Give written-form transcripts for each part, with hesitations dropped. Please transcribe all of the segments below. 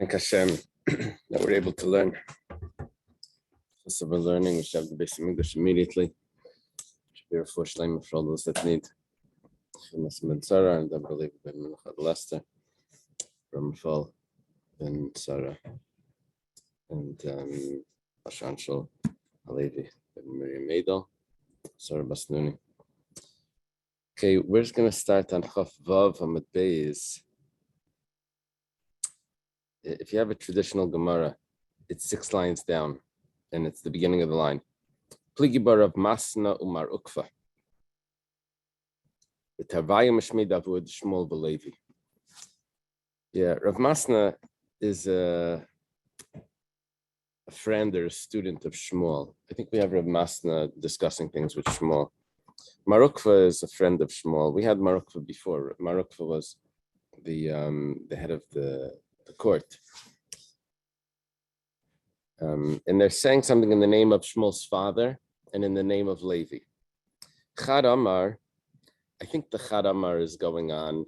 Thank Hashem that we're able to learn. So we're learning, we should have the basic English immediately. Should be a first line for all those that need. Sarah and I believe Ben Menachat Lester, Ramfal Ben Sarah, and Ashanshal Alevi Ben Miriam Adel, Sarah Basnuni. Okay, we're just going to start on Chaf Vav Hamad Beis. If you have a traditional Gemara, it's 6 lines down, and it's the beginning of the line. Pligibar Rav Masna Umar Ukva. V'tarvaya Mishmei Davud Shmuel B'Levi. Yeah, Rav Masna is a friend or a student of Shmuel. I think we have Rav Masna discussing things with Shmuel. Marukva is a friend of Shmuel. We had Marukva before. Marukva was the head of the court. And they're saying something in the name of Shmuel's father and in the name of Levi. Chad Amar, I think the Chad Amar is going on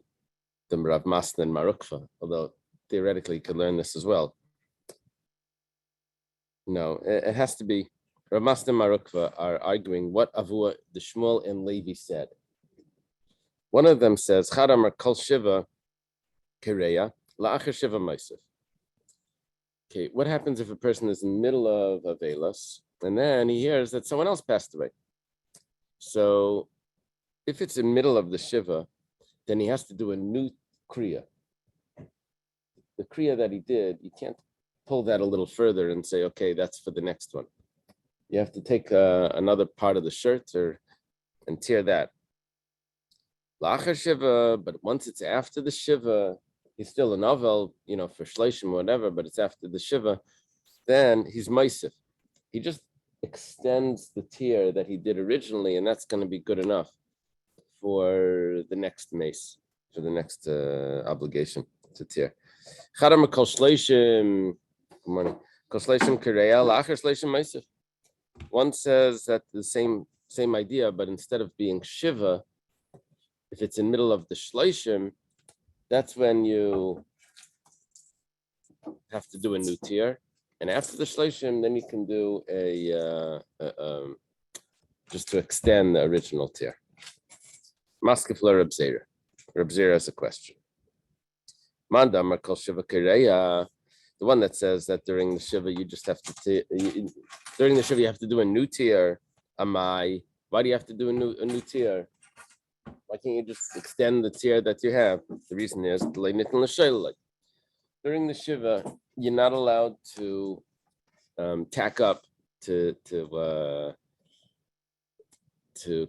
the Rav Masna and Marukva, although theoretically you could learn this as well. No, it has to be Rav Masna and Marukva are arguing what Avua, the Shmuel and Levi said. One of them says, Chad Amar Kol Shiva Kireya, La'achar Shiva Maisif. Okay, what happens if a person is in the middle of Avelos and then he hears that someone else passed away? So if it's in the middle of the Shiva, then he has to do a new Kriya. The Kriya that he did, you can't pull that a little further and say, okay, that's for the next one. You have to take another part of the shirt and tear that. La'achar Shiva, but once it's after the Shiva, he's still a novel, for Shleishim or whatever, but it's after the Shiva, then he's Maisif. He just extends the tier that he did originally, and that's going to be good enough for the next mace, for the next obligation to tier. Chadam Kol Shleishim, good morning. Kol Shleishim Kireya, La'achar Shleishim Maisif. One says that the same idea, but instead of being Shiva, if it's in the middle of the Shleishim, that's when you have to do a new tier, and after the shleishim, then you can do just to extend the original tier. Maskefla Reb Zera. Reb Zera has a question. Mandam Kol Shiva Kireya, the one that says that during the Shiva you just have to during the Shiva you have to do a new tier. Amai, why do you have to do a new tier? Why can't you just extend the tier that you have? The reason is during the Shiva, you're not allowed to tack up to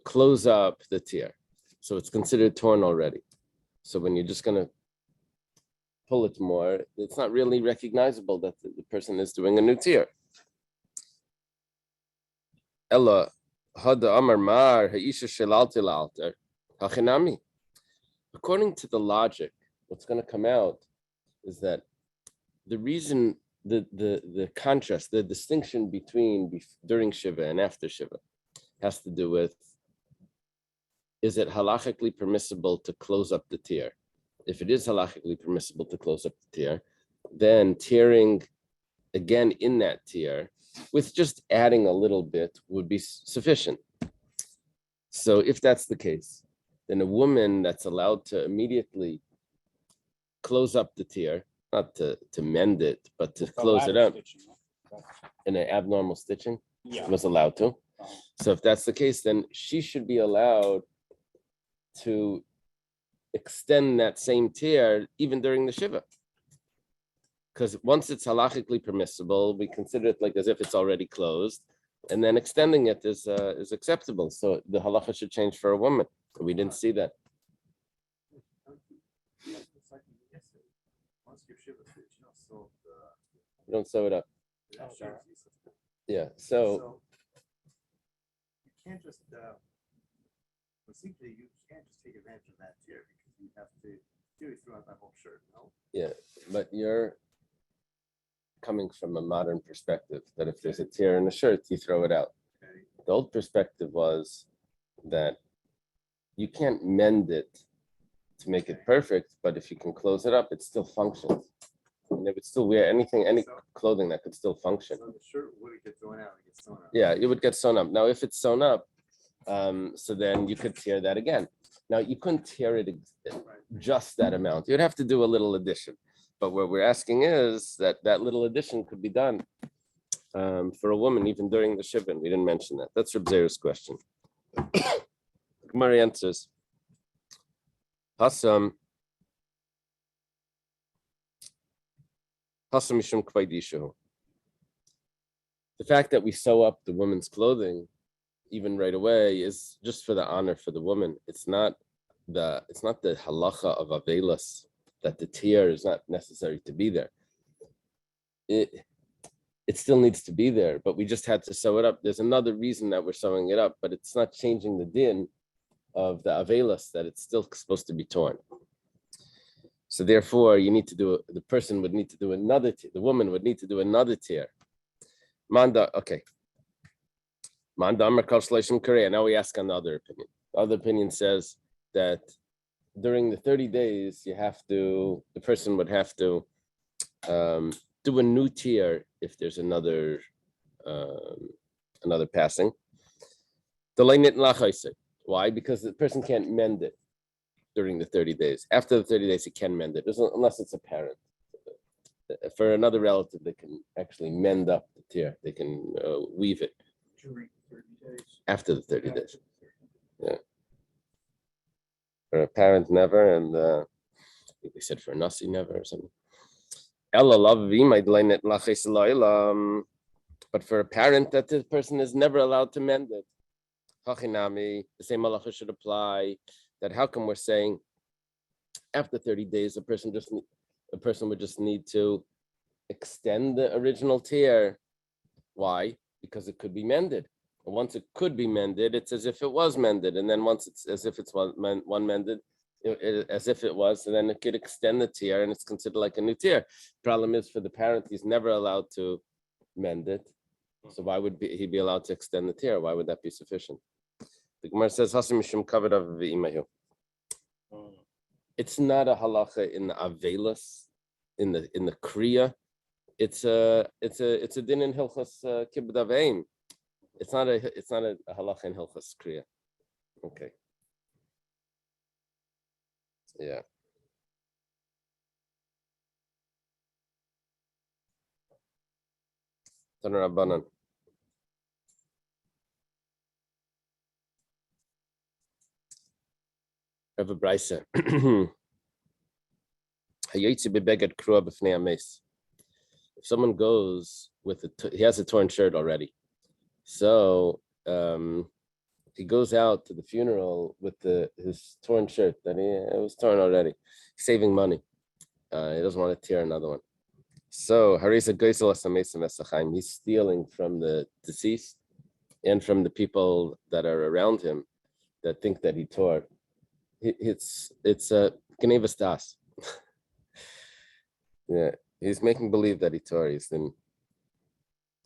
close up the tier. So it's considered torn already. So when you're just going to pull it more, it's not really recognizable that the person is doing a new tier. Ella hada amar mar ha'isha shelalti la'alter. According to the logic, what's going to come out is that the reason, the contrast, the distinction between during Shiva and after Shiva has to do with, is it halachically permissible to close up the tier? If it is halachically permissible to close up the tier, then tearing again in that tier with just adding a little bit would be sufficient. So if that's the case, then a woman that's allowed to immediately close up the tier, not to mend it, but to close it up in an abnormal stitching, was allowed to. So if that's the case, then she should be allowed to extend that same tier even during the Shiva. Because once it's halachically permissible, we consider it like as if it's already closed, and then extending it is acceptable. So the halacha should change for a woman. We didn't see that. You don't sew it up. Yeah. So you can't just simply you can't just take advantage of that tier because you have to do it throughout that whole shirt. No. Yeah, but you're coming from a modern perspective that if there's a tear in the shirt, you throw it out. Okay. The old perspective was that you can't mend it to make it perfect, but if you can close it up, it still functions. they would still wear anything, any So- clothing that could still function. So the shirt would get thrown out, it gets sewn up. Yeah, it would get sewn up. Now, if it's sewn up, so then you could tear that again. Now, you couldn't tear it just that amount. You'd have to do a little addition. But what we're asking is that that little addition could be done for a woman even during the shibin. We didn't mention that. That's Reb Zera's question. Gemara answers. Hasam mishum kvaydishu. The fact that we sew up the woman's clothing even right away is just for the honor for the woman. It's not the halacha of avelas that the tear is not necessary to be there. It still needs to be there, but we just had to sew it up. There's another reason that we're sewing it up, but it's not changing the din of the avelas that it's still supposed to be torn. So therefore, the person would need to do another tear. The woman would need to do another tear. Manda, okay. Manda Amar Kal Shleishim Korea. Now we ask on the other opinion. The other opinion says that during the 30 days, the person would have to do a new tear if there's another passing. Why? Because the person can't mend it during the 30 days. After the 30 days, he can mend it, unless it's apparent. For another relative, they can actually mend up the tear. They can weave it. During 30 days. After the 30 days. Yeah. For a parent, never, and I think they said for a nasi, never, or something. But for a parent, that the person is never allowed to mend it. The same halacha should apply. That how come we're saying after 30 days, a person would just need to extend the original tear. Why? Because it could be mended. And once it could be mended, it's as if it was mended. And then once it's as if it's one mended, as if it was, and then it could extend the tear and it's considered like a new tear. Problem is for the parent, he's never allowed to mend it. So why would he be allowed to extend the tear? Why would that be sufficient? The Gemara says, Hasim Mishum Kavod V'imahu. It's not a halacha in the avelas, in the kriya. It's a din in hilchos kibbud aveim. It's not a halacha in hilchos kriya. Okay. Yeah. Taner Rabbanan. Rav Braisa. If someone goes with he has a torn shirt already, so he goes out to the funeral with his torn shirt that it was torn already, saving money. He doesn't want to tear another one. So he's stealing from the deceased and from the people that are around him that think that he tore. It's a Genevas Das. Yeah, he's making believe that he tore. He's then.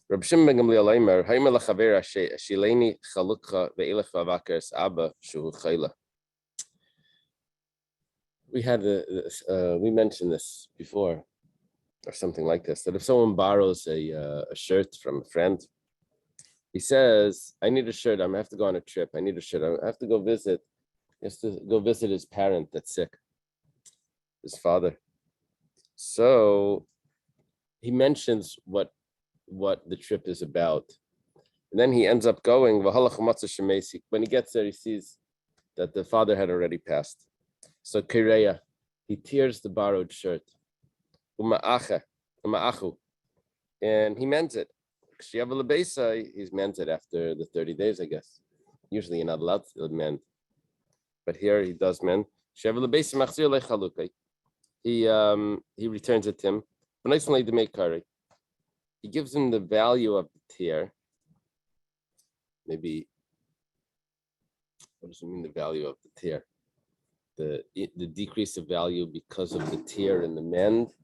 Reb Shimon ben Gamliel Aimer, Haimer lachaver shileni chalukcha ve'elech v'avakeres abba shuhu chayla. We mentioned this before, or something like this. That if someone borrows a shirt from a friend, he says, "I need a shirt. I have to go on a trip. I need a shirt. I have to go visit." He has to go visit his parent that's sick, his father. So he mentions what the trip is about. And then he ends up going, when he gets there, he sees that the father had already passed. So Kireya, he tears the borrowed shirt. And he mends it. He's mends it after the 30 days, I guess. Usually you're not allowed to mend. But here he does mend. He returns it to him. He gives him the value of the tear. Maybe, what does it mean, the value of the tear? The decrease of value because of the tear and the mend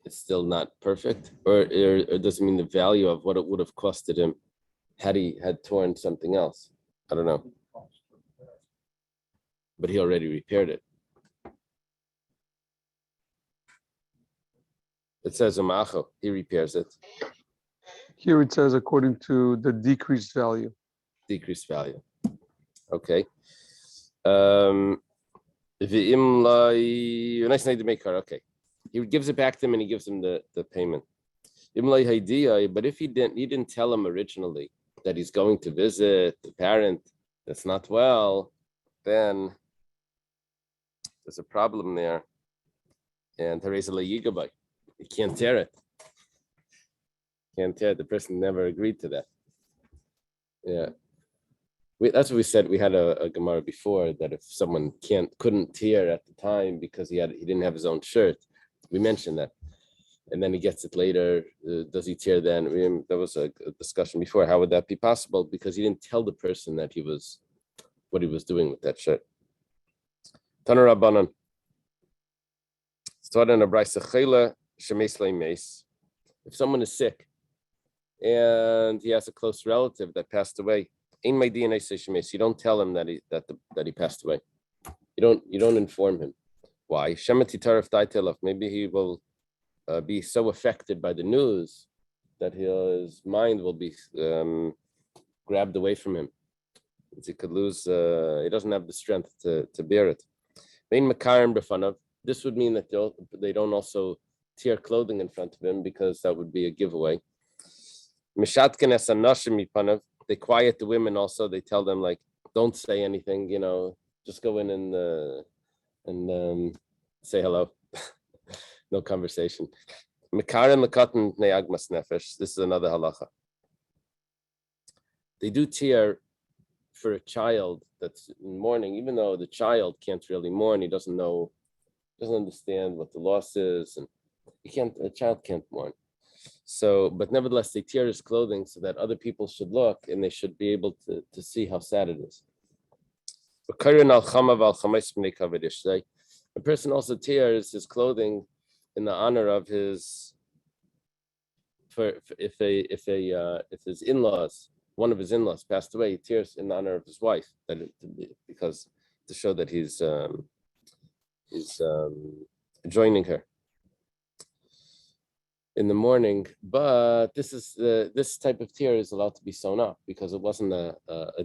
is still not perfect? Or does it mean the value of what it would have costed him had he had torn something else? I don't know. But he already repaired it. It says umacho. He repairs it. Here it says according to the decreased value. Decreased value. Okay. Nice to make her. Okay. He gives it back to him and he gives him the payment. But if he didn't tell him originally that he's going to visit the parent that's not well, then there's a problem there. And you can't tear it. Can't tear it. The person never agreed to that. Yeah. That's what we said. We had a Gemara before that if someone couldn't tear at the time because he didn't have his own shirt, we mentioned that. And then he gets it later. Does he tear then? There was a discussion before. How would that be possible? Because he didn't tell the person that what he was doing with that shirt. Taner Rabbanan. If someone is sick and he has a close relative that passed away, in my DNA you don't tell him that he passed away. You don't inform him. Why? Maybe he will be so affected by the news that his mind will be grabbed away from him. He could lose. He doesn't have the strength to bear it. This would mean that they don't also tear clothing in front of him because that would be a giveaway. They quiet the women also. They tell them like, don't say anything. Just go in and say hello. No conversation. Moed Kattan Daf. This is another halacha. They do tear for a child that's in mourning, even though the child can't really mourn. He doesn't understand what the loss is, and a child can't mourn. So, but nevertheless, they tear his clothing so that other people should look and they should be able to see how sad it is. A person also tears his clothing in the honor of his, if his in-laws, one of his in-laws passed away, he tears in the honor of his wife, because to show that he's joining her in the morning. But this type of tear is allowed to be sewn up because it wasn't a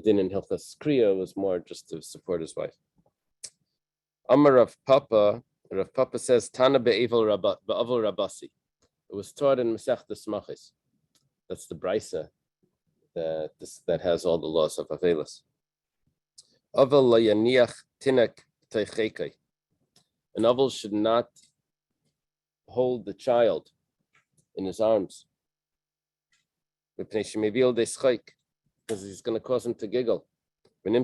din in Hilchas Kriya. It was more just to support his wife. Amar Rav Papa says Tana be'avol Rabasi. It was taught in Masechtas Machis. That's the brisa that has all the laws of Avelis. Aval layaniach tinek teichekai. An aval should not hold the child in his arms because he's going to cause him to giggle. Then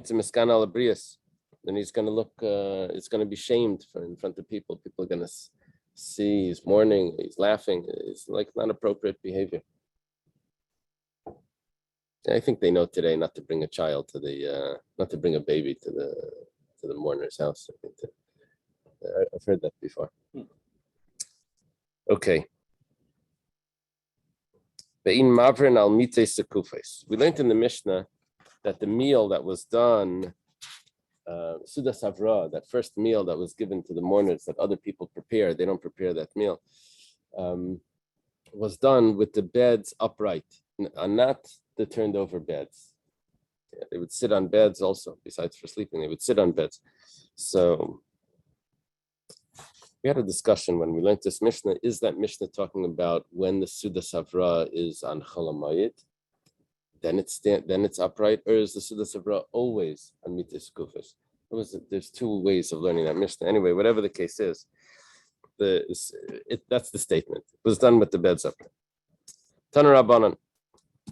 he's going to look. It's going to be shamed in front of people. People are going to see he's mourning. He's laughing. It's like not appropriate behavior. I think they know today not to bring a child not to bring a baby to the mourner's house. I've heard that before. Okay. We learned in the Mishnah that the meal that was done, Sudas Havra, that first meal that was given to the mourners that other people prepare, they don't prepare that meal, was done with the beds upright, and not the turned over beds. Yeah, they would sit on beds also, besides for sleeping, they would sit on beds. So we had a discussion when we learned this Mishnah. Is that Mishnah talking about when the Sudas Havra is on Chol HaMoed, then it's upright, or is the Sudas Havra always on Mitzvah Kufas? There's two ways of learning that Mishnah. Anyway, whatever the case is, that's the statement. It was done with the beds upright. Taner Rabbanan.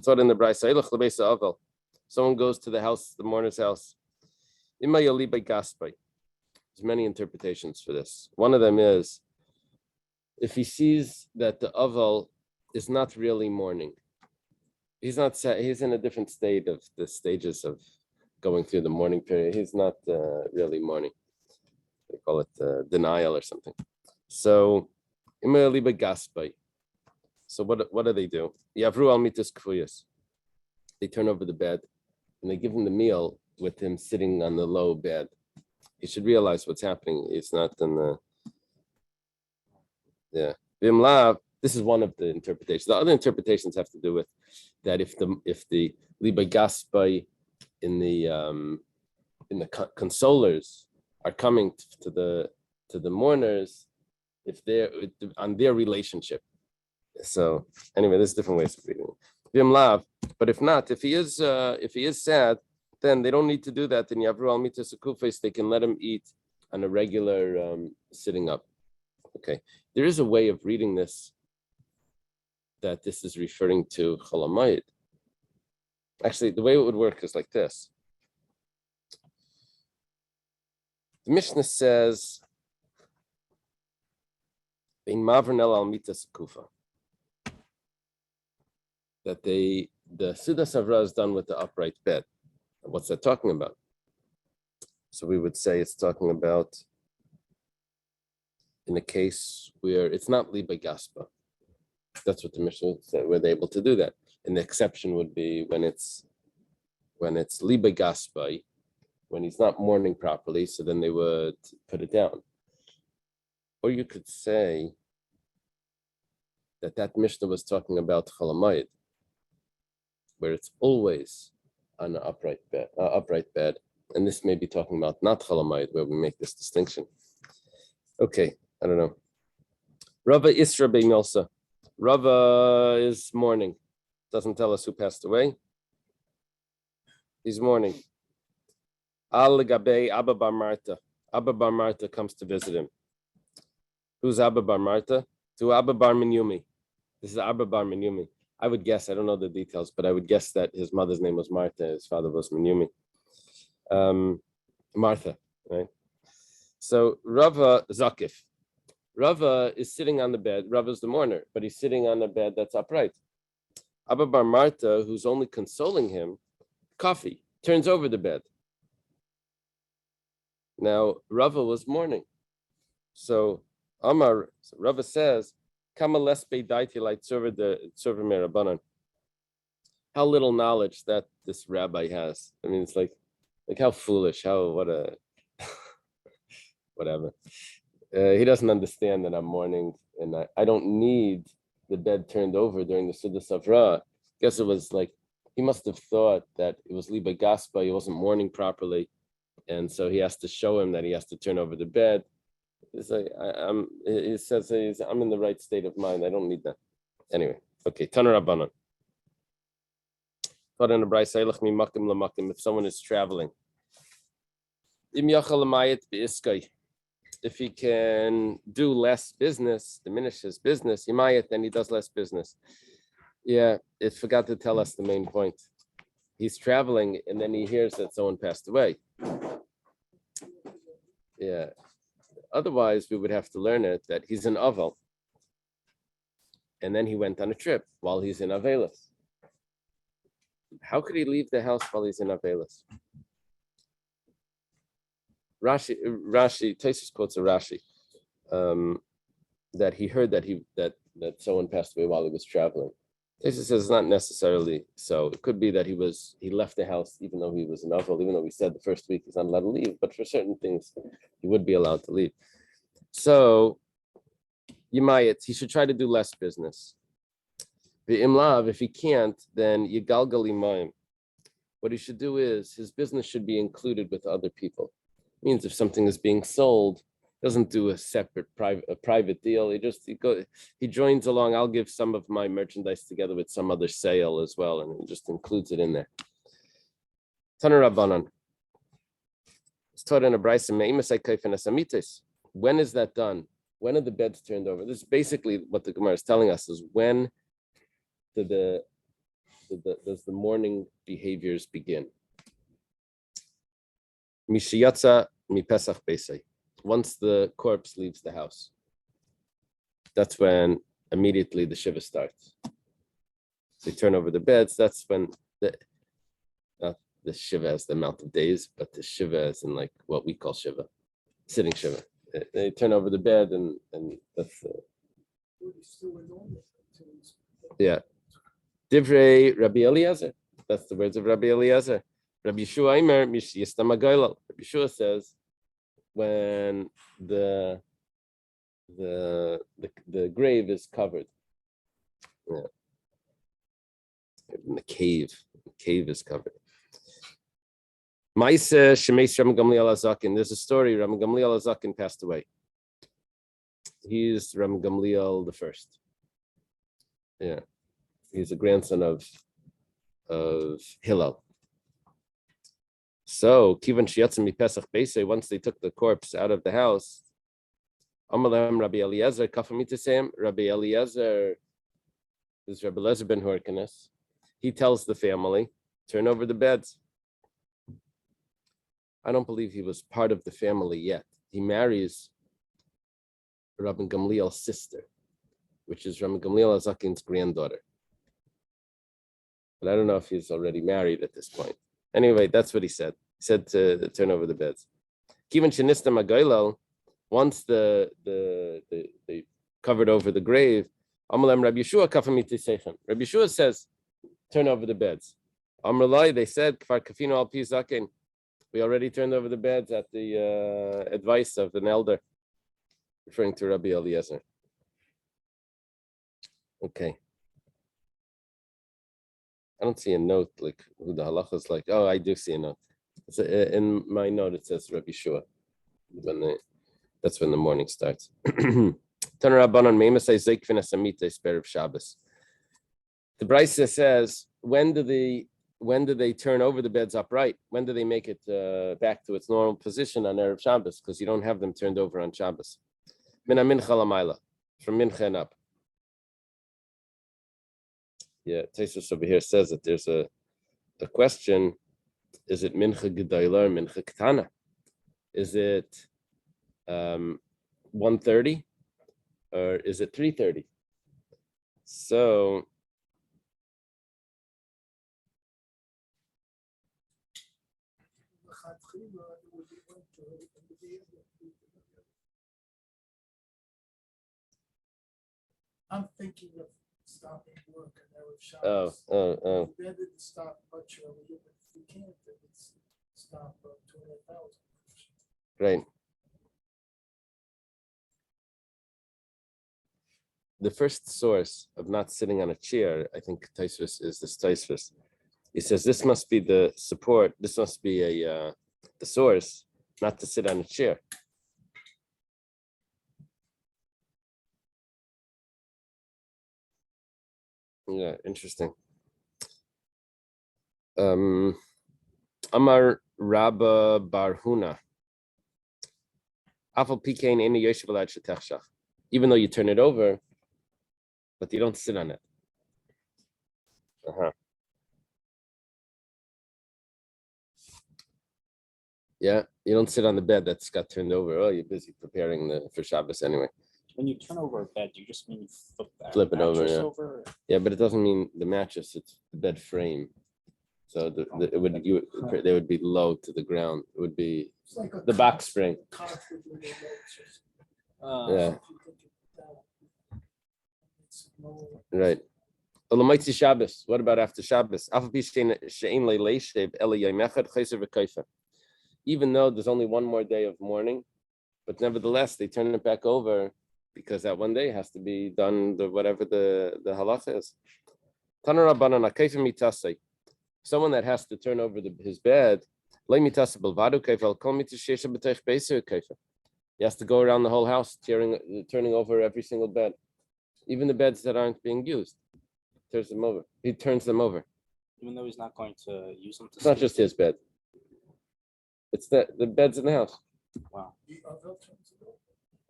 Taught in the Brisa. Someone goes to the house, the mourner's house. There's many interpretations for this. One of them is if he sees that the aval is not really mourning. He's in a different state of the stages of going through the mourning period. He's not really mourning. They call it denial or something. So, so what do they do? Yavru al mitas kfuyas. They turn over the bed and they give him the meal with him sitting on the low bed. He should realize what's happening. It's not in the Vimlav. This is one of the interpretations. The other interpretations have to do with that if the liba gaspai in the consolers are coming to the mourners, if they're on their relationship. So anyway, there's different ways of reading it. But if not, if he is sad, then they don't need to do that. In Yavru al Mitas Kufis, they can let him eat on a regular sitting up. Okay, there is a way of reading this that this is referring to Chol HaMoed. Actually, the way it would work is like this. The Mishnah says, "Bein mavernel al mitas kufa," that the Siddha Savra is done with the upright bed. What's that talking about? So we would say it's talking about in a case where it's not liba gaspa. That's what the Mishnah said, were they able to do that. And the exception would be when it's liba gaspa, when he's not mourning properly, so then they would put it down. Or you could say that Mishnah was talking about Chol HaMoed, where it's always on an upright bed, and this may be talking about not Chol HaMoed, where we make this distinction. Okay, I don't know. Rava Isra Beimilsa. Rava is mourning. Doesn't tell us who passed away. He's mourning. Al Gabei Abba Bar Marta. Abba Bar Marta comes to visit him. Who's Abba Bar Marta? To Abba Bar Minyumi. This is Abba Bar Minyumi. I would guess, I don't know the details, but I would guess that his mother's name was Martha, his father was Minyumi. Martha, right? So Rava Zakif. Rava is sitting on the bed. Rava's the mourner, but he's sitting on a bed that's upright. Abba Bar Marta, who's only consoling him, coffee, turns over the bed. Now, Rava was mourning. So Rava says, Kama lespe daiti like server merabanan. How little knowledge that this rabbi has. I mean, it's like how foolish, whatever. He doesn't understand that I'm mourning, and I don't need the bed turned over during the Siddha Savra. I guess it was like, he must have thought that it was Liba Gaspa, he wasn't mourning properly, and so he has to show him that he has to turn over the bed. It's like, he says, I'm in the right state of mind, I don't need that. Anyway, okay, Taner Rabbanan. If someone is traveling, if he can do less business, diminish his business, then he does less business. Yeah, it forgot to tell us the main point. He's traveling and then he hears that someone passed away. Yeah. Otherwise, we would have to learn it that he's an Avel. And then he went on a trip while he's in Avelis. How could he leave the house while he's in Avelis? Rashi, Taisus quotes a Rashi that he heard that someone passed away while he was traveling. Taisus says it's not necessarily so. It could be that he left the house even though he was an Avel, even though we said the first week he's not allowed to leave, but for certain things he would be allowed to leave. So he should try to do less business. The imlav, if he can't, then yigalgal imayim. What he should do is his business should be included with other people. Means if something is being sold, doesn't do a separate private deal. He joins along. I'll give some of my merchandise together with some other sale as well, and he just includes it in there. Taner Rabbanan. It's taught in a brayso. When is that done? When are the beds turned over? This is basically what the Gemara is telling us: is when does the mourning behaviors begin? Mishiyatza mi Pesach Beisai. Once the corpse leaves the house, that's when immediately the Shiva starts. They turn over the beds. That's when not the Shiva has the amount of days, but the Shiva is in like what we call Shiva, sitting Shiva. They turn over the bed, and that's yeah. Divrei Rabbi Eliezer. That's the words of Rabbi Eliezer. Rabbi Yeshua Aimer Mish Yistam Agoylal. Rabbi Yeshua says when the grave is covered, Yeah. In the cave. The cave is covered. Maise Shemesh Ram Gamliel Azakin. There's a story. Ram Gamliel Azakin passed away. He's Ram Gamliel the first. Yeah. He's a grandson of Hillel. So, Kivan Shiatzim Pesach Beise, once they took the corpse out of the house, Amalem Rabbi Eliezer, Kafamitisam, Rabbi Eliezer, this is Rabbi Eliezer ben Horkanes. He tells the family, turn over the beds. I don't believe he was part of the family yet. He marries Rabbi Gamliel's sister, which is Rabbi Gamliel Azakin's granddaughter. But I don't know if he's already married at this point. Anyway, that's what he said. He said to turn over the beds. Kivan Shenista Magailo, once they covered over the grave, Amalem Rabbi Yeshua Kafamiti Seichem. Rabbi Yeshua says, turn over the beds. Amrulai, they said, Kfar Kafino Al Pi Zaken. We already turned over the beds at the advice of an elder, referring to Rabbi Eliezer. Okay. I don't see a note like who the halacha is like. Oh, I do see a note. It's in my note, it says Rabbi Shua. That's when the morning starts. The Brisa says, when do they turn over the beds upright? When do they make it back to its normal position on Erev Shabbos? Because you don't have them turned over on Shabbos. Min mincha lamayla, from mincha and up. Yeah, Taisus over here says that there's a question: is it mincha gedayla or mincha ketana? Is it 1:30 or is it 3:30? So I'm thinking of stopping work and Erev Shabbos. oh. Better to stop much earlier, but if we can't, then it's stop 2,500. Right. The first source of not sitting on a chair, I think Taisus is this Taisus. He says this must be the support. This must be the source, not to sit on a chair. Yeah, interesting. Amar Rabba Barhuna. Even though you turn it over, but you don't sit on it. Yeah, you don't sit on the bed that's got turned over. Oh, you're busy preparing for Shabbos anyway. When you turn over a bed, you just mean Flip it over, mattress yeah. over? Yeah, but it doesn't mean the mattress, it's the bed frame. So they would be low to the ground. It would be It's like the box spring. Yeah. Right. Shabbos. What about after Shabbos? Even though there's only one more day of mourning, but nevertheless they turn it back over because that one day has to be done whatever the halacha is. Someone that has to turn over his bed, he has to go around the whole house, turning over every single bed, even the beds that aren't being used. Turns them over. He turns them over. Even though he's not going to use them to It's not just his bed. It's the beds in the house. Wow.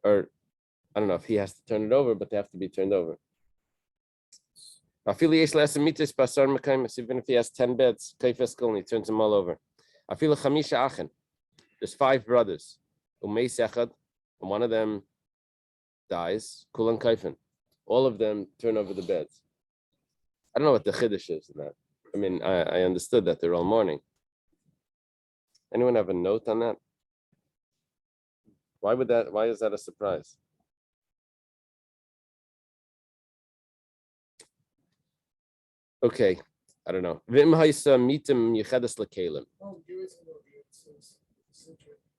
Or I don't know if he has to turn it over, but they have to be turned over. Even if he has 10 beds, he turns them all over. There's 5 brothers. And one of them dies. All of them turn over the beds. I don't know what the chiddush is in that. I mean, I understood that they're all mourning. Anyone have a note on that? Why is that a surprise? Okay, I don't know. Oh, here is an idea. It says,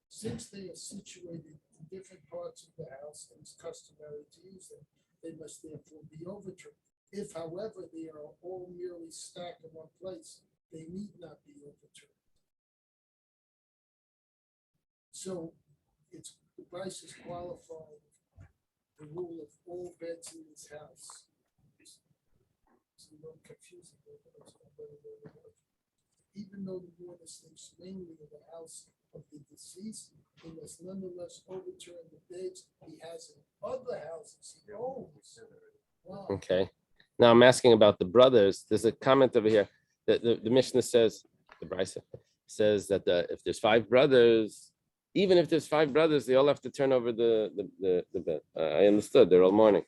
since they are situated in different parts of the house and it's customary to use them, they must therefore be overturned. If, however, they are all merely stacked in one place, they need not be overturned. So it's the Bryce is qualifying the rule of all beds in this house. So you don't confuse it. Even though the mourner sleeps mainly in the house of the deceased, he must nonetheless overturn the beds he has in other houses he owns. Wow. Okay. Now I'm asking about the brothers. There's a comment over here that the Mishnah says, the Brisa says that if there's 5 brothers, even if there's 5 brothers, they all have to turn over the bed. I understood. They're all mourning.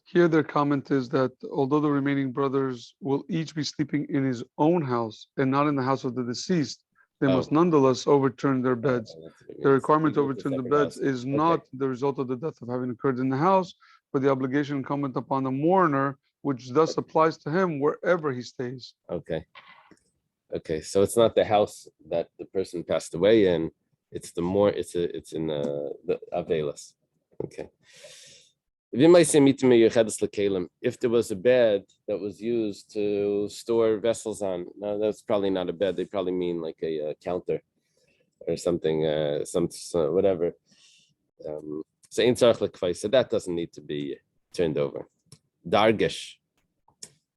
Here, their comment is that although the remaining brothers will each be sleeping in his own house and not in the house of the deceased, they must nonetheless overturn their beds. The requirement to overturn the beds is not the result of the death of having occurred in the house, but the obligation incumbent upon the mourner, which thus applies to him wherever he stays. Okay. So it's not the house that the person passed away in. It's in the Avelis. Okay. If there was a bed that was used to store vessels on, no, that's probably not a bed. They probably mean like a counter or something, whatever. So that doesn't need to be turned over. Dargish.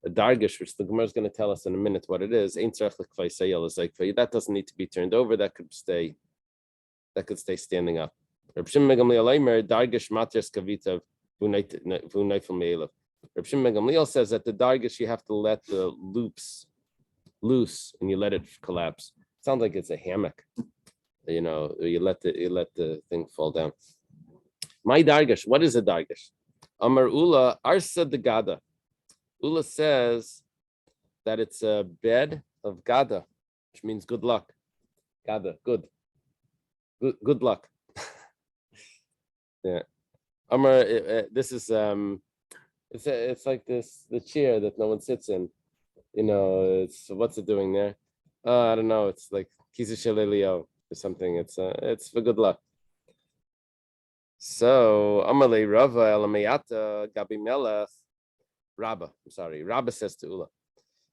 A dargish, which the Gemara is going to tell us in a minute what it is. That doesn't need to be turned over. That could stay standing up. Reb Shimon ben Dargish matters kavitav. Reb Shimon ben Gamliel says that the dargish you have to let the loops loose and you let it collapse. Sounds like it's a hammock. You let the thing fall down. My dargish, what is a dargish? Amar Ula Arsa de Gada. Ula says that it's a bed of Gada, which means good luck. Gada, good luck. Yeah. Amar, this is it's like the chair that no one sits in. It's what's it doing there? I don't know. It's like Kizishalelio or something. It's for good luck. So Amalei Rava Elamayata Gabi Melech Rabba. I'm sorry. Rabba says to Ula,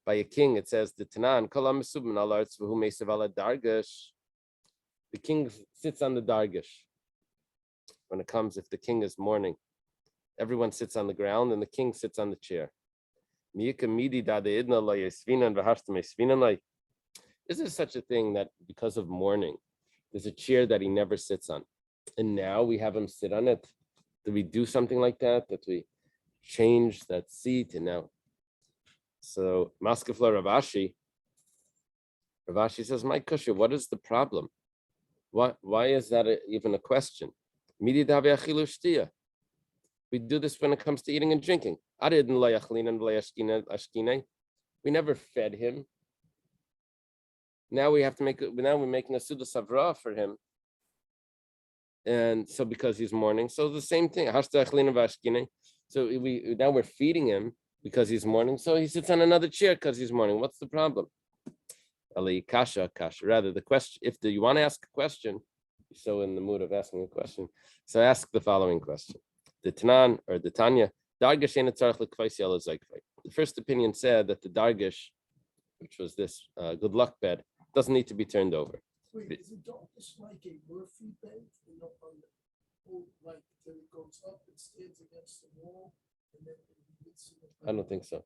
by a king it says the Tanan Kolam Mesubman Alarts V'hu Meisavala Dargish. The king sits on the dargish. When it comes, if the king is mourning, everyone sits on the ground and the king sits on the chair. Is there such a thing that because of mourning, there's a chair that he never sits on, and now we have him sit on it? Do we do something like that? That we change that seat and now? So Maskefla Ravashi says, my kusha, what is the problem? Why is that even a question? We do this when it comes to eating and drinking. We never fed him. Now we're making a Suda Savra for him. And so because he's mourning, so the same thing. So now we're feeding him because he's mourning. So he sits on another chair because he's mourning. What's the problem? Ali kasha. Rather, the question, if you want to ask a question, you're so in the mood of asking a question. So ask the following question. The Tanan or the Tanya, Dargish ain't tzarich l'kvais yellow zaykvay. The first opinion said that the Dargish, which was this good luck bed, doesn't need to be turned over. Wait, is it dargish like a Murphy bed? On the whole, like that it goes up and stands against the wall, and then it hits in the I don't think so.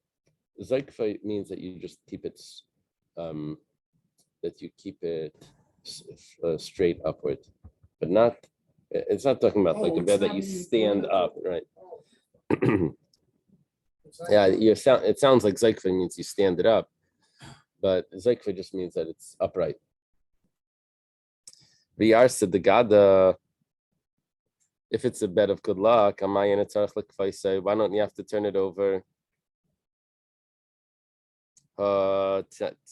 Zaykvay means that you just keep it, straight upward, but not. It's not talking about like a bed that you stand up, right? Yeah, it sounds like Zaykvay means you stand it up, but Zaykvay just means that it's upright. V'yarsa de Gada, if it's a bed of good luck, why don't you have to turn it over?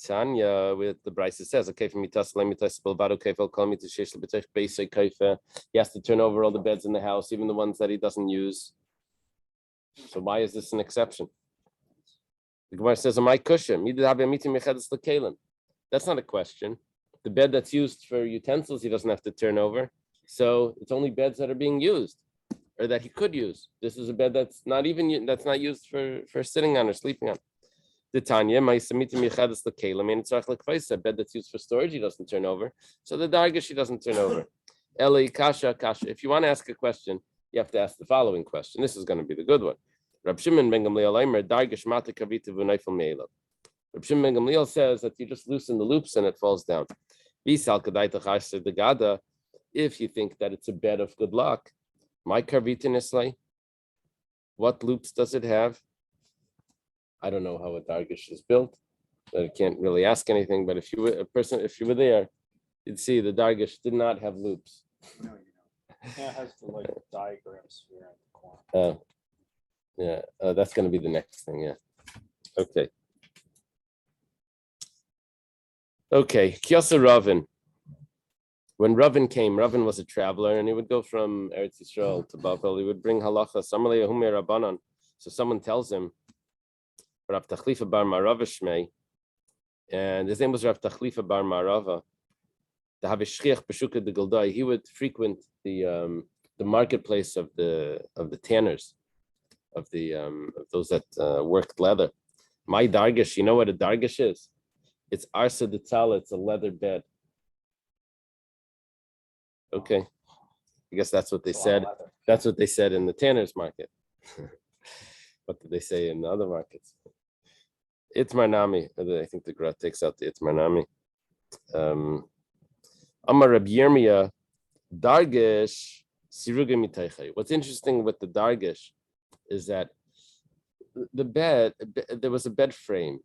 Tanya with the Bryce says, okay, for mitas balvado kefel call me to shesh lebetech basic kaifa. He has to turn over all the beds in the house, even the ones that he doesn't use. So why is this an exception? The Gemara says, "My cushion." That's not a question. The bed that's used for utensils, he doesn't have to turn over. So it's only beds that are being used. or that he could use. This is a bed that's not used for sitting on or sleeping on. The Tanya, my Semitim Yechadis Lekalim, and it's a bed that's used for storage, he doesn't turn over. So the Dargish, he doesn't turn over. Eli Kasha. If you want to ask a question, you have to ask the following question. This is going to be the good one. Rab Shimon ben Gamliel Aimer, Dargish Mata Kavita V'Neifel Me'elav. Rab Shimon ben Gamliel says that you just loosen the loops and it falls down. Bisal Kadaita Chasher the Gada, if you think that it's a bed of good luck, my Kavita Nislay, what loops does it have? I don't know how a Dargish is built. I can't really ask anything, but if you were there, you'd see the Dargish did not have loops. No, you know. Yeah, it has the like diagrams here in the corner. That's going to be the next thing. Yeah. Okay. Kiyasa Ravin. When Ravin came, Ravin was a traveler, and he would go from Eretz Yisrael to Bavel. He would bring halacha. So someone tells him, Rav Tachlifa bar Marava Shmei, and his name was Rav Tachlifa bar Marava. The Havishchiach Peshuka de Gildai. He would frequent the marketplace of the tanners, of those that worked leather. My dargish, you know what a dargish is? It's arsa de tzala. It's a leather bed. Okay, I guess that's what they said. That's what they said in the tanner's market. What did they say in the other markets? Itmar Nami. I think the Gra takes out the Itmar Nami. Amar Rabbi Yirmiyah, Dargish Siruga Mitaychay. What's interesting with the Dargish is that the bed, there was a bed frame,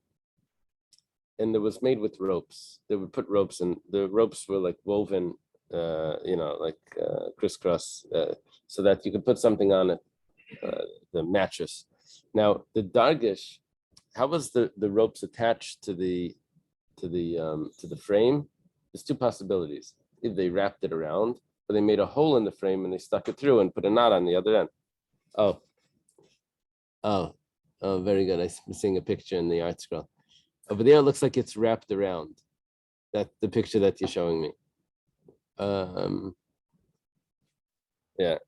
and it was made with ropes. They would put ropes, and the ropes were like woven, crisscross, so that you could put something on it, the mattress. Now the Dargish, how was the ropes attached to the frame? There's two possibilities. If they wrapped it around, or they made a hole in the frame and they stuck it through and put a knot on the other end. Oh, very good. I'm seeing a picture in the art scroll. Over there, it looks like it's wrapped around. That the picture that you're showing me. Yeah.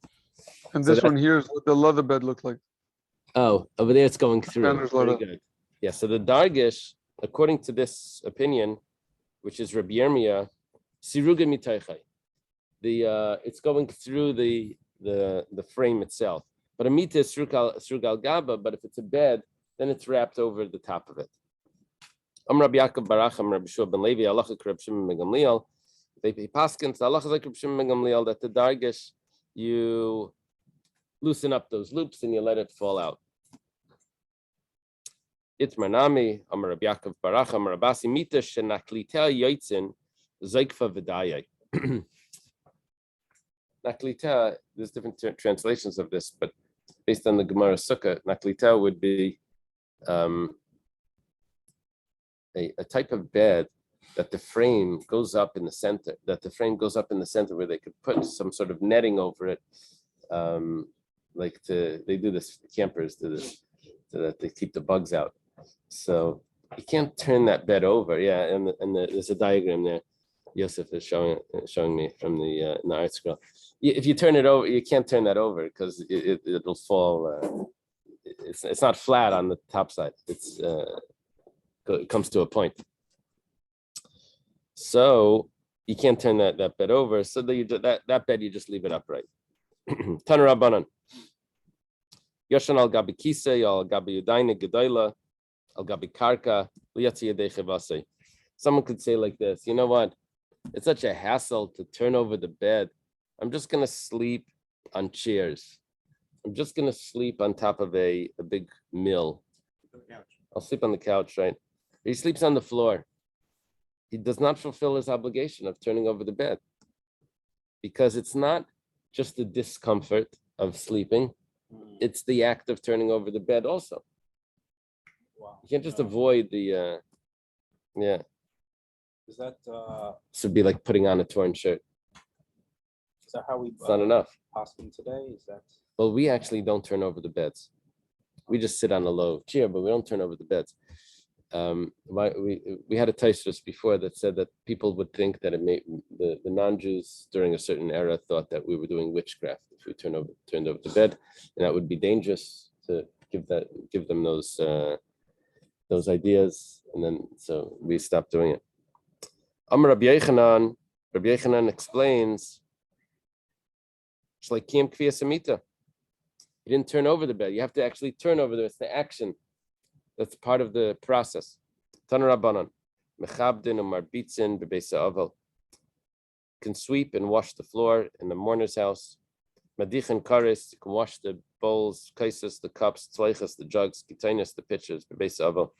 And this one here is what the leather bed looked like. Oh, over there it's going through. Very good. Yeah, so the Dargish, according to this opinion, which is Rabbi Yirmiyah, Siruga Mitaychai. It's going through the frame itself. But a mita is Srugal Gaba, but if it's a bed, then it's wrapped over the top of it. Rabbi Yaakov Barach, Rabbi Shua ben Levi, Halacha Reb Shimon ben Gamliel. They paskins, Halacha like Reb Shimon ben Gamliel, that the Dargish, you loosen up those loops and you let it fall out. Itmar Nami, Amar Rabbi Yaakov Barach, Amar Rabasi Mita Shenaklita Yoitzin Zaikfa Vidayai. Naklita, there's different translations of this, but based on the Gemara Sukkah, Naklita would be a type of bed that the frame goes up in the center, where they could put some sort of netting over it. They do this, campers do this, so that they keep the bugs out. So you can't turn that bed over. Yeah, and there's a diagram there. Yosef is showing me from the art scroll. If you turn it over, you can't turn that over because it'll fall. It's not flat on the top side. It comes to a point. So you can't turn that bed over. So that bed you just leave it upright. Taner Rabbanan. Yoshan al gabi kisei al gabi yudaina gedola al gabi karka liyatzi yadei chevasei. Someone could say like this. You know what? It's such a hassle to turn over the bed. I'm just going to sleep on chairs. I'm just going to sleep on top of a big mill. I'll sleep on the couch, right? He sleeps on the floor. He does not fulfill his obligation of turning over the bed because it's not just the discomfort of sleeping. It's the act of turning over the bed also. Wow. You can't just avoid the, yeah. Is that This would be like putting on a torn shirt. is that how we It's not enough. Posting today? Is that Well, we actually don't turn over the beds. We just sit on a low chair, but we don't turn over the beds. we had a Tosfos before that said that people would think that the non-Jews during a certain era thought that we were doing witchcraft if we turned over the bed, and that would be dangerous to give them those ideas, and then so we stopped doing it. Amar Rabbi Yochanan explains, it's like Kiyam Kviyas Amita. You didn't turn over the bed. You have to actually turn over there. It's the action. That's part of the process. Tana Rabbanan, Mechabdin u'marbitzin bebeisa aval. Can sweep and wash the floor in the mourner's house. Madichin kares, you can wash the bowls, kaisis, the cups, tzleichas, the jugs, kitainis, the pitchers, bebeisa aval.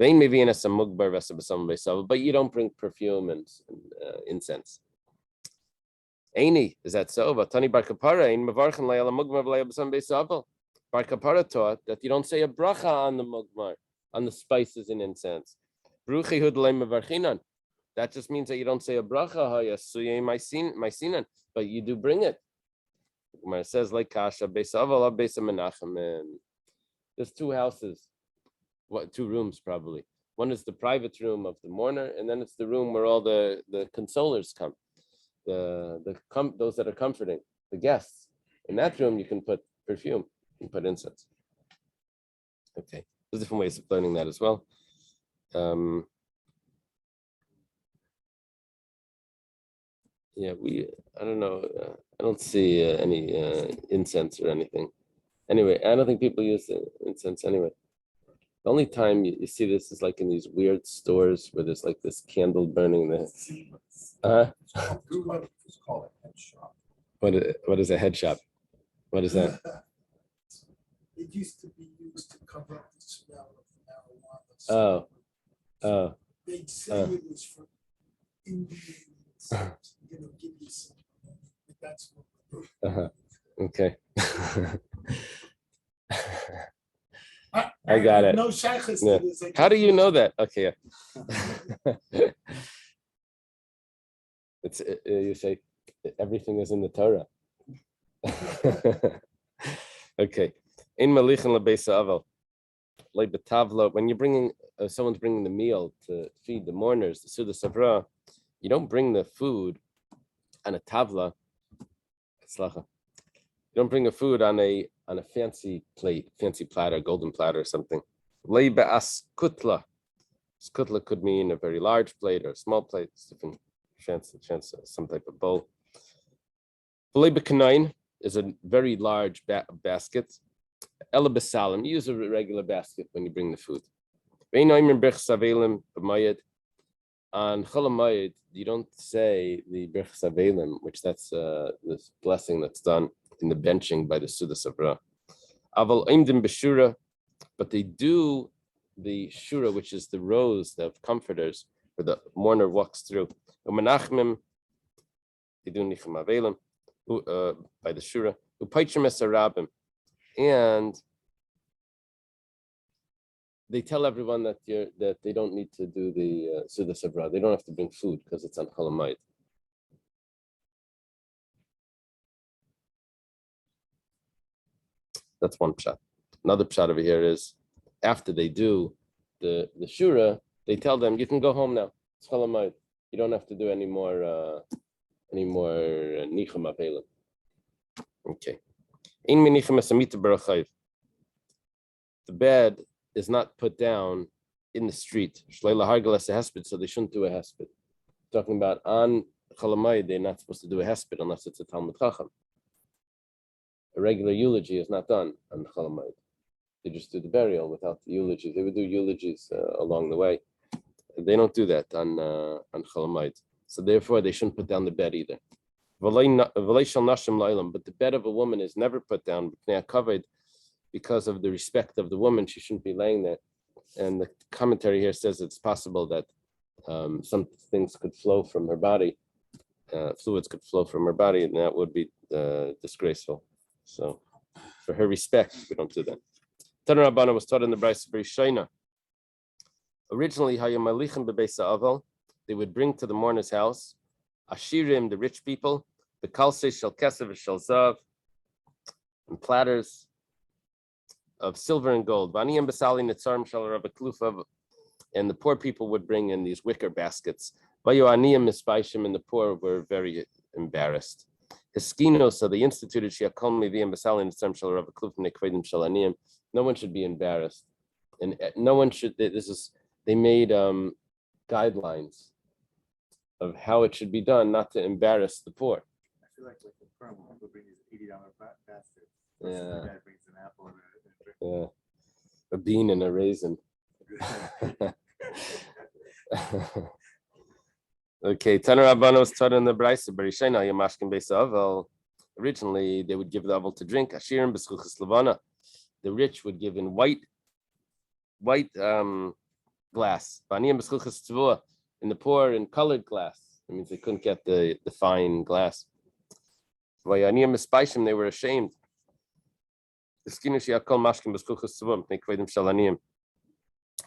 Vein mevi'enas amugbar v'asabasam bebeisa aval. But you don't bring perfume and incense. Eini, is that so? Vatani bar kapara, ein mevarchen le'al amugbar v'le'abasam bebeisa aval. Bar Kapara taught that you don't say a bracha on the mugmar, on the spices and incense. That just means that you don't say a bracha, but you do bring it. It says like kasha, there's two houses, two rooms probably. One is the private room of the mourner, and then it's the room where all the consolers come, those that are comforting, the guests. In that room, you can put perfume. You put incense. Okay, there's different ways of learning that as well. Yeah, I don't know. I don't see any incense or anything. Anyway, I don't think people use incense anyway. The only time you see this is like in these weird stores where there's like this candle burning there. What is a head shop? What is that? It used to be used to cover up the smell of marijuana. They'd say it was for Indians, give you some. But that's what. Okay. I got it. No shaykhs. Yeah. How do you know that? Okay. It's you say everything is in the Torah. Okay. In malichin lebeisa aval, like betavla, when you're bringing someone's bringing the meal to feed the mourners, the suda savra, you don't bring the food on a tavla. You don't bring the food on a fancy plate, fancy platter, golden platter or something. Leiba askutla. Skutla could mean a very large plate or a small plate. It's different chance, some type of bowl. Leiba kanain is a very large basket. Ela besalim, use a regular basket when you bring the food. On Chol you don't say the Birch Savelim, which that's this blessing that's done in the benching by the Suda Sabra. Aval Imdim Beshura, but they do the Shura, which is the rows of comforters where the mourner walks through. Umanachmim, they do Nichem Avelim by the Shura. Upaichim Esarabim. And they tell everyone that they don't need to do the Suda Sabra. They don't have to bring food because it's on Chol Hamoed. That's one pshat. Another pshat over here is after they do the Shura, they tell them you can go home now. It's Chol Hamoed. You don't have to do any more Nichem Avelim. Okay. The bed is not put down in the street. So they shouldn't do a hesped. Talking about on Chol Hamoed, they're not supposed to do a hesped unless it's a Talmud Chacham. A regular eulogy is not done on Chol Hamoed. They just do the burial without the eulogy. They would do eulogies along the way. They don't do that on Chol Hamoed. So therefore, they shouldn't put down the bed either. But the bed of a woman is never put down covered because of the respect of the woman. She shouldn't be laying there. And the commentary here says it's possible that some things could flow from her body, fluids could flow from her body, and that would be disgraceful. So for her respect, we don't do that. Tanur Rabbana was taught in the Brayso very Shaina. Originally, they would bring to the mourner's house Ashirim, the rich people, the kalse shel kesef shel zav, and platters of silver and gold. And and the poor people would bring in these wicker baskets. And the poor were very embarrassed. Hiskino, so they instituted no one should be embarrassed, and no one should. They made guidelines of how it should be done, not to embarrass the poor. I feel like the firm will bring these $80 baskets. Yeah. The guy brings an apple and a drink. Yeah, a bean and a raisin. Okay, Taner Rabbana was taught in the Brisa, Berishena Yamashkin Beis Avel. Originally, they would give the Avel to drink. Ashirim B'schuchas Levana. The rich would give in white glass. Vaniyim B'schuchas Tzvua. And the poor in colored glass. That means they couldn't get the fine glass. Vayaniyim Mispaishim, they were ashamed.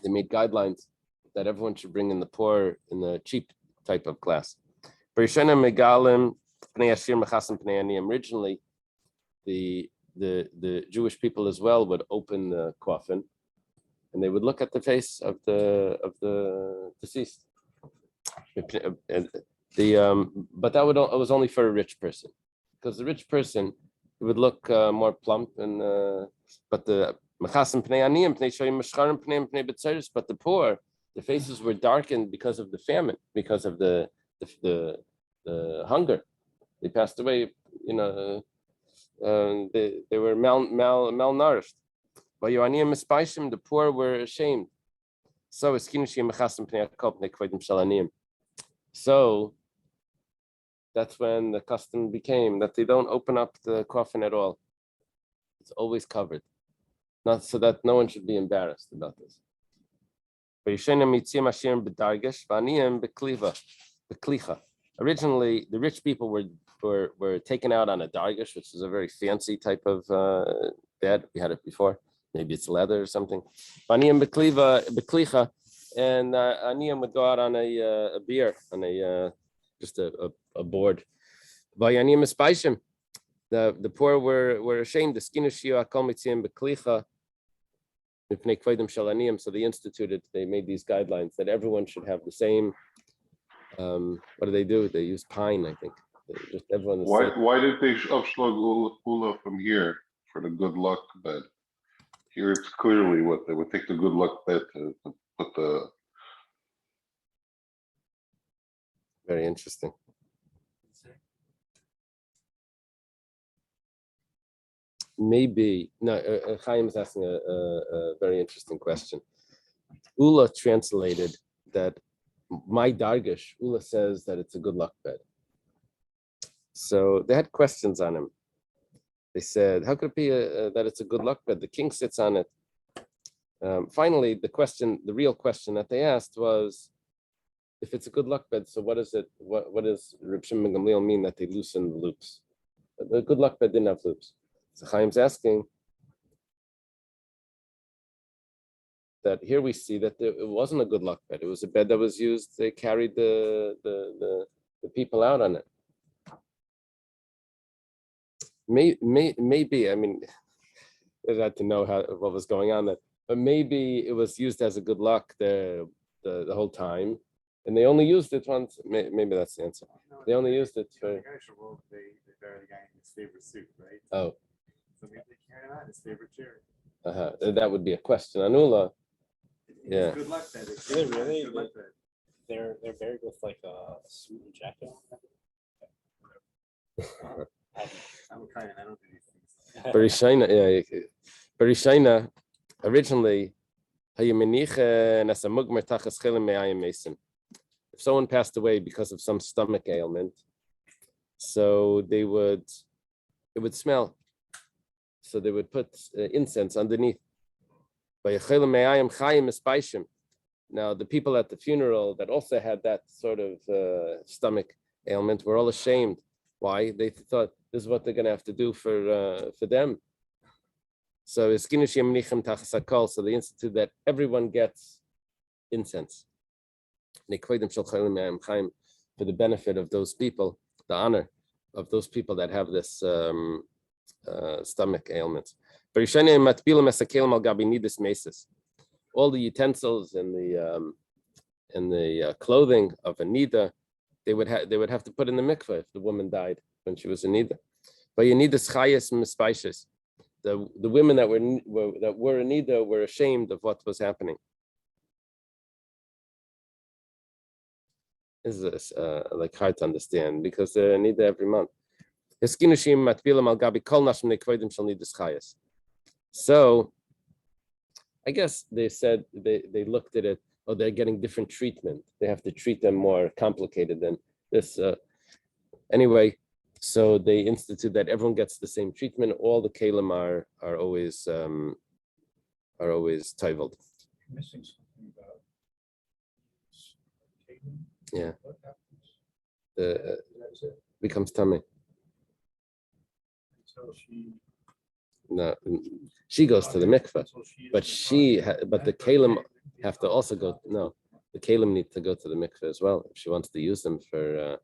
They made guidelines that everyone should bring in the poor in the cheap type of glass. Originally, the Jewish people as well would open the coffin, and they would look at the face of the deceased. But it was only for a rich person, because the rich person would look more plump, and but the poor, the faces were darkened because of the famine, because of the hunger. They passed away, they were malnourished. The poor were ashamed. So that's when the custom became that they don't open up the coffin at all. It's always covered, not so that no one should be embarrassed about this. Originally, the rich people were taken out on a dargish, which is a very fancy type of bed. We had it before. Maybe it's leather or something. And Aniyim would go out on a beer, on just a board. The poor were ashamed. The so they instituted, they made these guidelines that everyone should have the same. What do? They use pine, I think. Just everyone. Why did they upslug Ula from here for the good luck bed? Here it's clearly what they would take the good luck bed to put the. Very interesting. Maybe no. Chaim is asking a very interesting question. Ula translated that my dargish. Ula says that it's a good luck bed. So they had questions on him. They said, "How could it be that it's a good luck bed? The king sits on it." Finally, the real question that they asked was, if it's a good luck bed, so what is it? What does Reb Shimon ben Gamliel mean that they loosen the loops? The good luck bed didn't have loops. So Chaim's asking that here we see that it wasn't a good luck bed. It was a bed that was used. They carried the people out on it. Maybe I mean, I had to know what was going on there, but maybe it was used as a good luck the whole time, and they only used it once. Maybe that's the answer. They only used it for. The guy they bury the guy in his favorite suit, right? Oh. So maybe they carry him out in his favorite chair. That would be a question on Ula. Yeah. Good luck, that is. Really? Good luck, that. They're buried with like a suit and jacket. I'm trying. I don't do these things. Berishina, originally, if someone passed away because of some stomach ailment, so it would smell. So they would put incense underneath. Now, the people at the funeral that also had that sort of stomach ailment were all ashamed. Why? They thought this is what they're going to have to do for them. So they institute that everyone gets incense for the benefit of those people, the honor of those people that have this stomach ailments. all the utensils and the clothing of a nida, they would have to put in the mikveh if the woman died when she was a nida. But you need the schayas and mispaishas. The women that were a nida were ashamed of what was happening. This is like hard to understand because they're a nida every month. So I guess they said they looked at it, oh, they're getting different treatment. They have to treat them more complicated than this. Anyway, so they institute that everyone gets the same treatment. All the kalim are always toiveled. Missing something about Caitlin. Yeah. What happens? That's it. Becomes tummy. Until she. No, she goes to the mikveh, but the kalim have to also go. No, the kalim need to go to the mikveh as well if she wants to use them for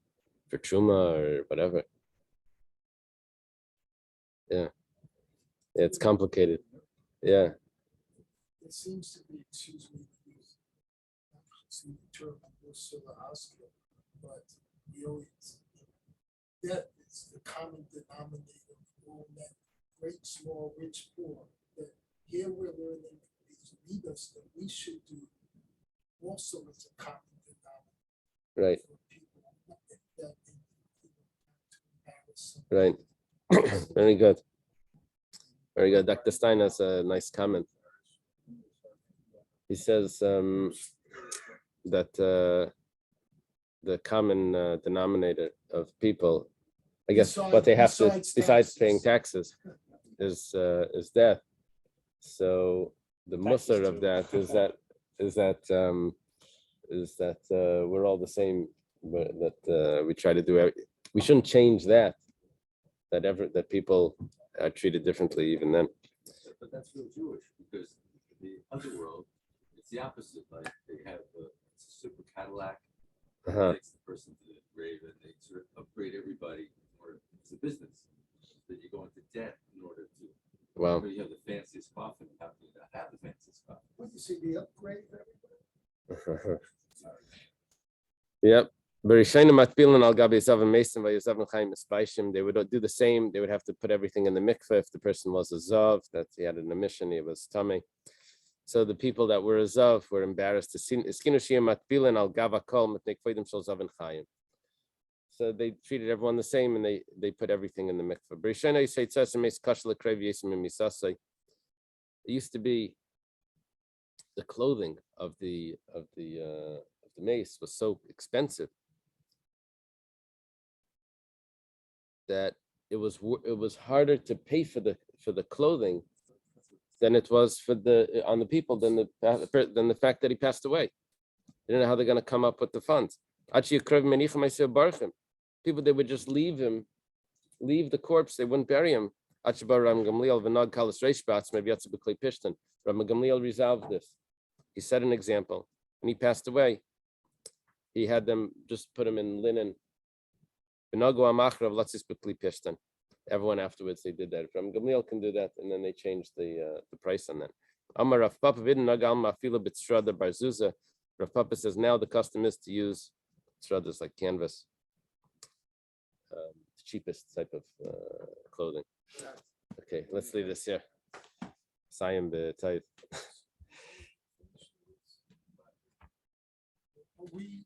truma or whatever. Yeah, it's complicated. Yeah. It seems to be, excuse me, the term hospital, but we always, that is the common denominator of all that great, small, rich, poor. That here we're learning these leaders that we should do also as a common denominator. Right. For people that Right. Very good. Very good. Dr. Stein has a nice comment. He says that the common denominator of people, I guess, what they have to, besides paying taxes, is death. So the mussar of that is that we're all the same. That we try to do. We shouldn't change that. That people are treated differently even then. But that's real Jewish because the underworld, it's the opposite. Like they have it's a super Cadillac, takes the person to the grave, and they sort of upgrade everybody, or it's a business. That you go into debt in order to. Wow. You have the fanciest coffin. How can you not have the fanciest coffin? What do you say, the upgrade everybody? Yep. They would do the same. They would have to put everything in the mikveh if the person was a zav, that he had an emission, he was tummy. So the people that were a zav were embarrassed to see. So they treated everyone the same, and they put everything in the mikveh. It used to be the clothing of the mace was so expensive that it was harder to pay for the clothing than it was on the people than the fact that he passed away. They didn't know how they're going to come up with the funds. People, they would just leave the corpse. They wouldn't bury him. Rav Gamliel resolved this. He set an example. When he passed away, he had them just put him in linen. Everyone afterwards, they did that. Rav Gamliel can do that, and then they changed the price on that. Rav Papa says now the custom is to use stradas like canvas, the cheapest type of clothing. Okay, let's leave this here. Sayim b'tayv. We